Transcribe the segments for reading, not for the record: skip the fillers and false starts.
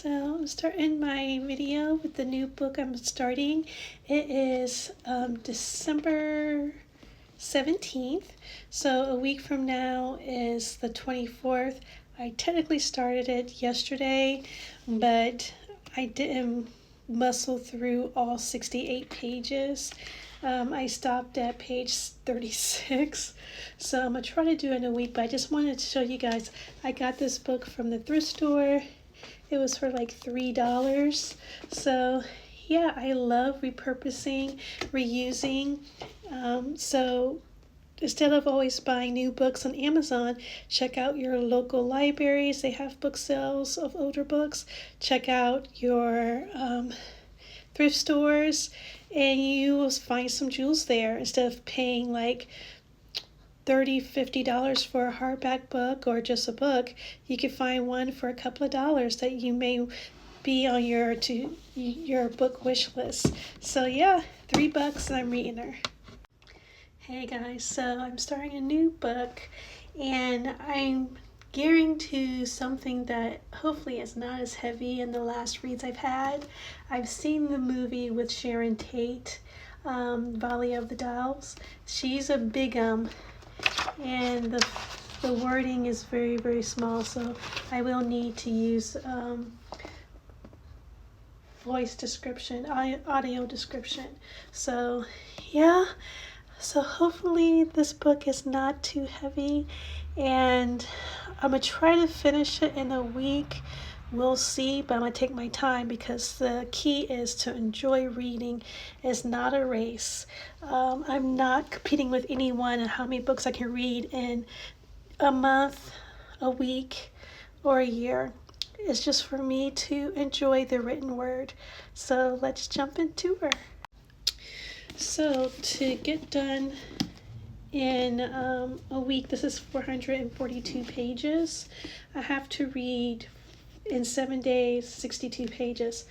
So I'm starting my video with the new book I'm starting. It is December 17th, so a week from now is the 24th. I technically started it yesterday, but I didn't muscle through all 68 pages. I stopped at page 36, so I'm going to try to do it in a week, but I just wanted to show you guys, I got this book from the thrift store. It was for like $3. So yeah, I love repurposing, reusing. So instead of always buying new books on Amazon, check out your local libraries. They have book sales of older books. Check out your thrift stores, and you will find some jewels there instead of paying like $30-50 for a hardback book or just a book. You can find one for a couple of dollars that you may be on your book wish list. So yeah, $3 and I'm reading her. Hey guys, so I'm starting a new book and I'm gearing to something that hopefully is not as heavy in the last reads I've had. I've seen the movie with Sharon Tate, Valley of the Dolls. She's a bigum, and the wording is very, very small, so I will need to use voice description, audio description. So yeah, so hopefully this book is not too heavy, and I'm gonna try to finish it in a week. We'll see, but I'm gonna take my time because the key is to enjoy reading. It's not a race. I'm not competing with anyone on how many books I can read in a month, a week, or a year. It's just for me to enjoy the written word. So let's jump into her. So to get done in a week, this is 442 pages. I have to read in 7 days, 62 pages.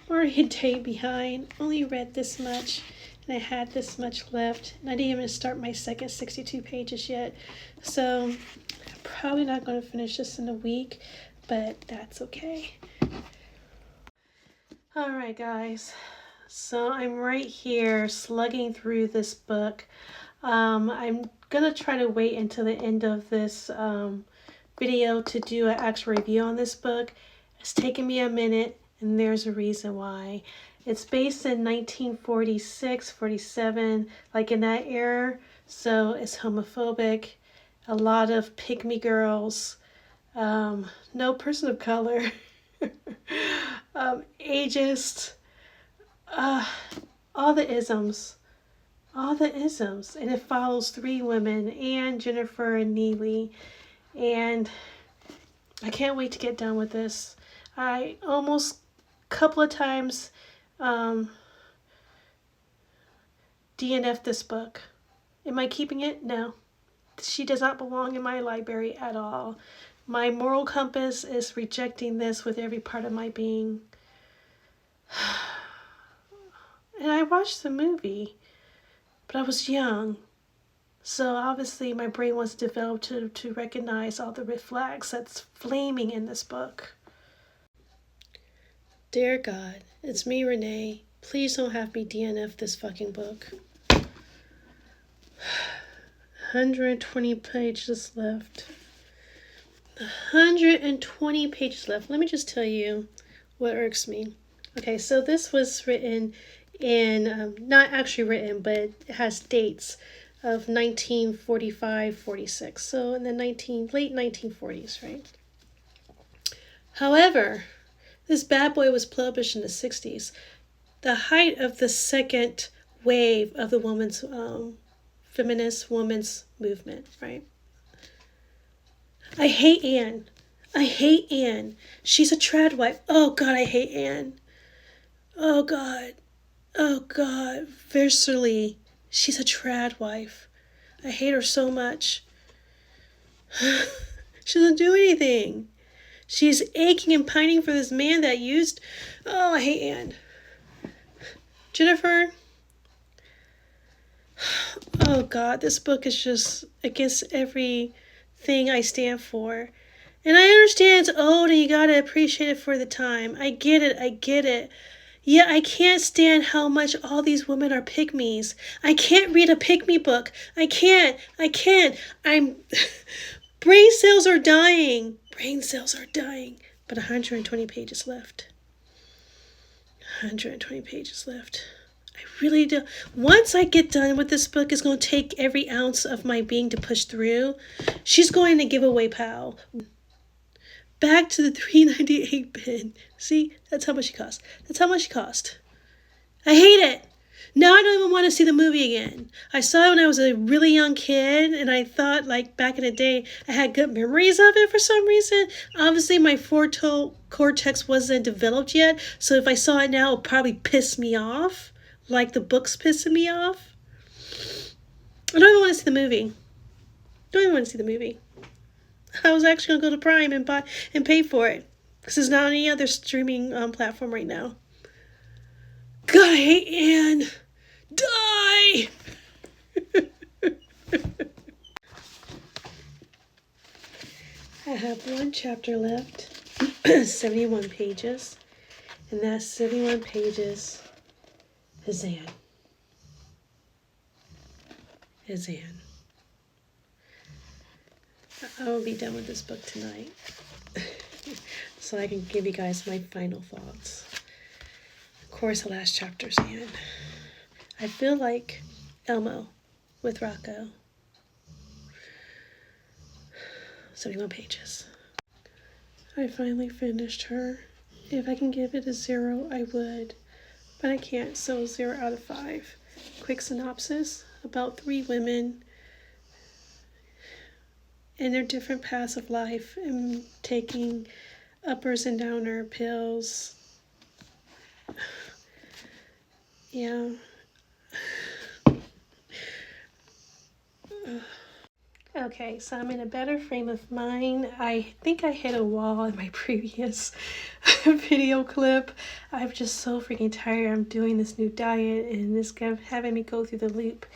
I'm already a day behind, only read this much, and I had this much left, and I didn't even start my second 62 pages yet. So I'm probably not going to finish this in a week, but that's okay. All right, guys. So I'm right here slugging through this book. I'm gonna try to wait until the end of this video to do an actual review on this book. It's taken me a minute, and there's a reason why. It's based in 1946, 47, like in that era, so it's homophobic. A lot of pick-me girls, no person of color, ageist, all the isms. And it follows 3 women, Anne, Jennifer, and Neely, and I can't wait to get done with this. I almost a couple of times DNF'd this book. Am I keeping it? No. She does not belong in my library at all. My moral compass is rejecting this with every part of my being. And I watched the movie, but I was young. So obviously my brain was developed to recognize all the red flags that's flaming in this book. Dear God, it's me, Renee. Please don't have me DNF this fucking book. 120 pages left. 120 pages left. Let me just tell you what irks me. Okay, so this was written in, not actually written, but it has dates of 1945-46, so in the late 1940s, right? However, this bad boy was published in the 60s, the height of the second wave of the woman's feminist women's movement, right? I hate Anne. I hate Anne. She's a trad wife. Oh God, I hate Anne. Oh God. Oh God. Viscerally. She's a trad wife. I hate her so much. She doesn't do anything. She's aching and pining for this man that used... Oh, I hate Anne. Jennifer. Oh God, this book is just against everything I stand for. And I understand it's old and you gotta appreciate it for the time. I get it. Yeah, I can't stand how much all these women are pygmies. I can't read a pygmy book. I can't. I'm... Brain cells are dying. But 120 pages left. 120 pages left. I really do. Once I get done with this book, it's going to take every ounce of my being to push through. She's going to give away Pal. Back to the $3.98 bin. See, that's how much she cost. I hate it. Now I don't even want to see the movie again. I saw it when I was a really young kid, and I thought, like, back in the day, I had good memories of it for some reason. Obviously, my frontal cortex wasn't developed yet, so if I saw it now, it would probably piss me off, like the book's pissing me off. I don't even want to see the movie. I was actually going to go to Prime and buy and pay for it, because there's not any other streaming platform right now. God, I hate Anne. Die! I have one chapter left, 71 pages, and that 71 pages is Anne. I will be done with this book tonight, so I can give you guys my final thoughts. Of course, the last chapter's Anne. I feel like Elmo with Rocco. 71 pages. I finally finished her. If I can give it a 0, I would. But I can't, so 0 out of 5. Quick synopsis about 3 women and their different paths of life and taking uppers and downer pills. Yeah. Okay, so I'm in a better frame of mind. I think I hit a wall in my previous video clip. I'm just so freaking tired. I'm doing this new diet and it's having me go through the loop.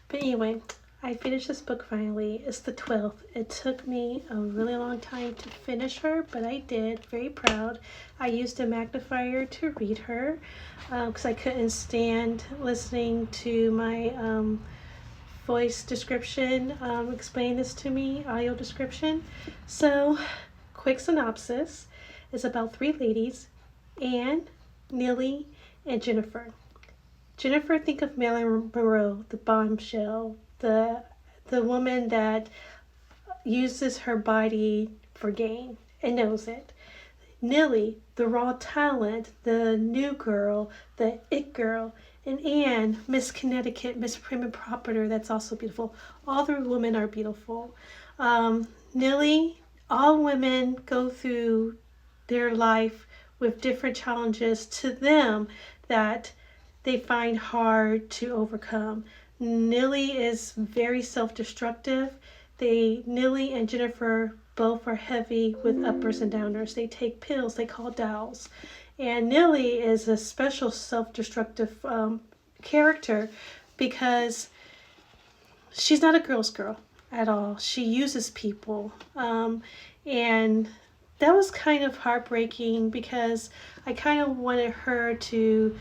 But anyway, I finished this book finally. It's the 12th. It took me a really long time to finish her, but I did. Very proud. I used a magnifier to read her because I couldn't stand listening to my voice description explain this to me, audio description. So, quick synopsis is about 3 ladies, Anne, Nilly, and Jennifer. Jennifer, think of Marilyn Monroe, the bombshell, the woman that uses her body for gain and knows it. Nilly, the raw talent, the new girl, the it girl. And Anne, Miss Connecticut, Miss Prim and Proper, that's also beautiful. All 3 women are beautiful. Nilly, all women go through their life with different challenges to them that they find hard to overcome. Nilly is very self-destructive. Nilly and Jennifer both are heavy with uppers and downers. They take pills, they call dolls. And Nilly is a special self-destructive character because she's not a girl's girl at all. She uses people. And that was kind of heartbreaking because I kind of wanted her to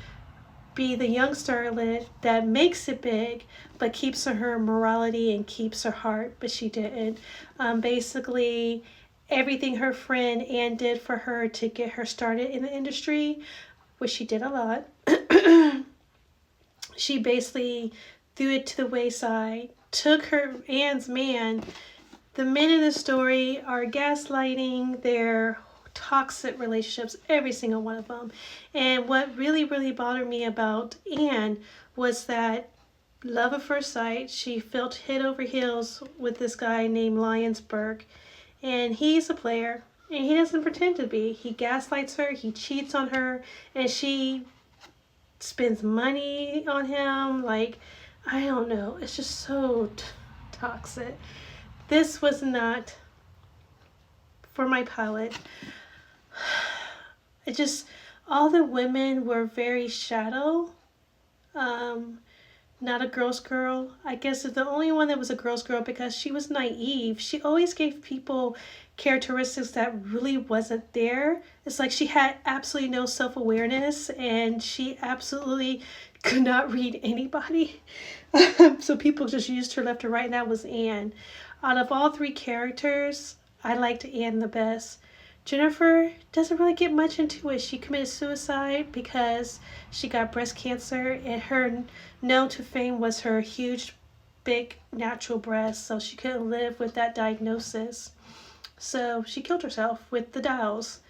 be the young starlet that makes it big but keeps her morality and keeps her heart, but she didn't. Basically, everything her friend Anne did for her to get her started in the industry, which she did a lot, she basically threw it to the wayside, took her Anne's man. The men in the story are gaslighting, they're toxic relationships, every single one of them. And what really, really bothered me about Anne was that love at first sight, she felt head over heels with this guy named Lyonsburg. And he's a player, and he doesn't pretend to be. He gaslights her, he cheats on her, and she spends money on him. Like, I don't know. It's just so toxic. This was not for my palate. It just, all the women were very shadow. not a girl's girl. I guess the only one that was a girl's girl because she was naive. She always gave people characteristics that really wasn't there. It's like she had absolutely no self-awareness and she absolutely could not read anybody. So people just used her left and right, and that was Anne. Out of all three characters, I liked Anne the best. Jennifer doesn't really get much into it. She committed suicide because she got breast cancer, and her known to fame was her huge, big natural breasts, so she couldn't live with that diagnosis. So she killed herself with the dials.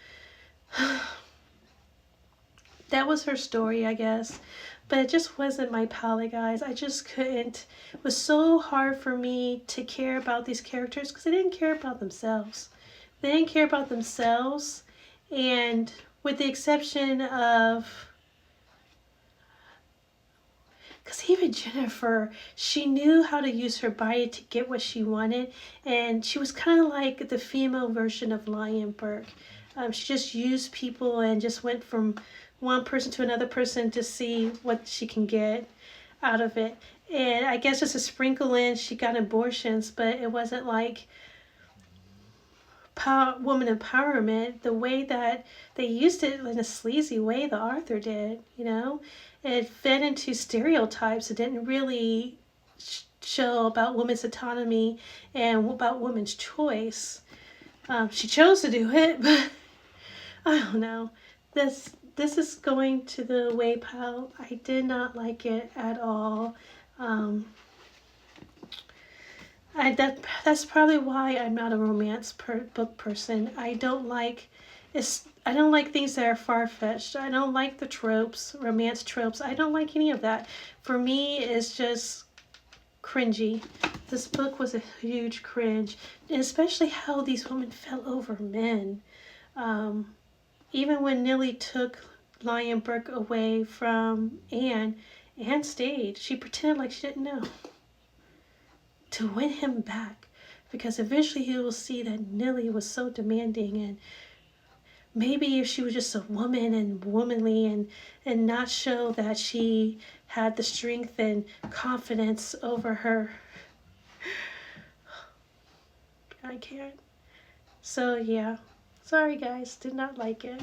That was her story, I guess. But it just wasn't my palette, guys. I just couldn't. It was so hard for me to care about these characters because they didn't care about themselves. They didn't care about themselves. And with the exception of, because even Jennifer, she knew how to use her body to get what she wanted. And she was kind of like the female version of Lionberg. She just used people and just went from one person to another person to see what she can get out of it. And I guess just a sprinkle in, she got abortions, but it wasn't like woman empowerment the way that they used it in a sleazy way the author did, you know? It fed into stereotypes. It didn't really show about women's autonomy and about women's choice. She chose to do it, but I don't know. This is going to the way pile. I did not like it at all. That's probably why I'm not a romance book person. I don't like things that are far-fetched. I don't like the tropes, romance tropes. I don't like any of that. For me, it's just cringy. This book was a huge cringe, and especially how these women fell over men. Even when Nilly took Lionberg away from Anne, Anne stayed. She pretended like she didn't know to win him back, because eventually he will see that Nilly was so demanding, and maybe if she was just a woman and womanly and not show that she had the strength and confidence over her. I can't. So yeah, sorry guys, did not like it.